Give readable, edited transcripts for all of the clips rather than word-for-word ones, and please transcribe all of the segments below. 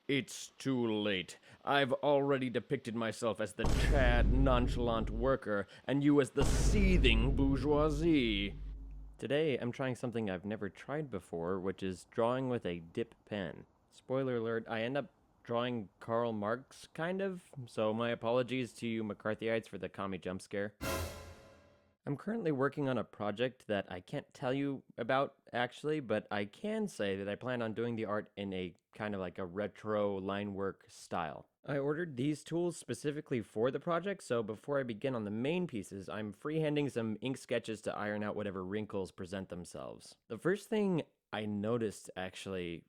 It's too late. I've already depicted myself as the Chad nonchalant worker, and you as the seething bourgeoisie. Today, I'm trying something I've never tried before, which is drawing with a dip pen. Spoiler alert, I end up drawing Karl Marx, kind of, so my apologies to you McCarthyites for the commie jump scare. I'm currently working on a project that I can't tell you about actually, but I can say that I plan on doing the art in a kind of like a retro line work style. I ordered these tools specifically for the project, so before I begin on the main pieces, I'm freehanding some ink sketches to iron out whatever wrinkles present themselves. The first thing I noticed actually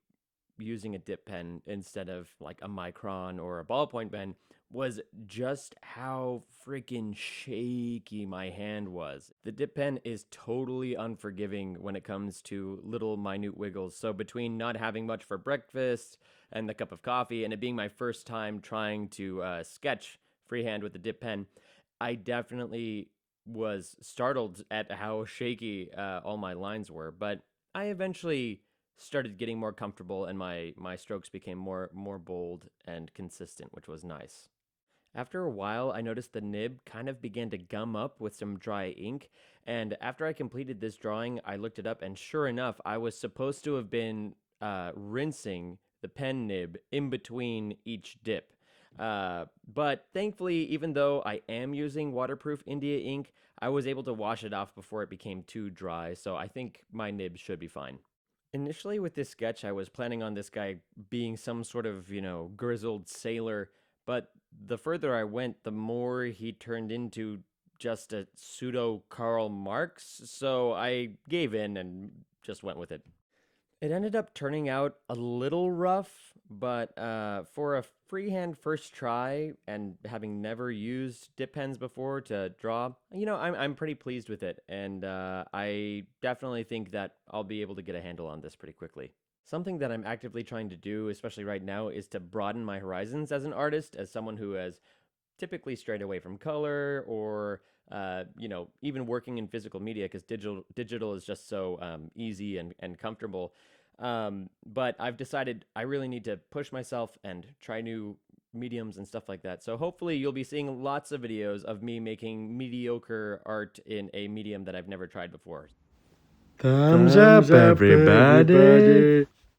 using a dip pen instead of like a micron or a ballpoint pen was just how freaking shaky my hand was. The dip pen is totally unforgiving when it comes to little minute wiggles. So between not having much for breakfast and the cup of coffee and it being my first time trying to sketch freehand with the dip pen, I definitely was startled at how shaky all my lines were. But I eventually started getting more comfortable and my strokes became more bold and consistent, which was nice. After a while, I noticed the nib kind of began to gum up with some dry ink, and after I completed this drawing, I looked it up, and sure enough, I was supposed to have been rinsing the pen nib in between each dip. But thankfully, even though I am using waterproof India ink, I was able to wash it off before it became too dry, so I think my nib should be fine. Initially, with this sketch, I was planning on this guy being some sort of, grizzled sailor, but the further I went, the more he turned into just a pseudo Karl Marx, so I gave in and just went with it. It ended up turning out a little rough, but for a freehand first try and having never used dip pens before to draw, I'm pretty pleased with it, and I definitely think that I'll be able to get a handle on this pretty quickly. Something that I'm actively trying to do, especially right now, is to broaden my horizons as an artist, as someone who has typically strayed away from color or even working in physical media because digital is just so easy and comfortable. But I've decided I really need to push myself and try new mediums and stuff like that. So hopefully you'll be seeing lots of videos of me making mediocre art in a medium that I've never tried before. Thumbs Thumbs up, up, everybody. everybody.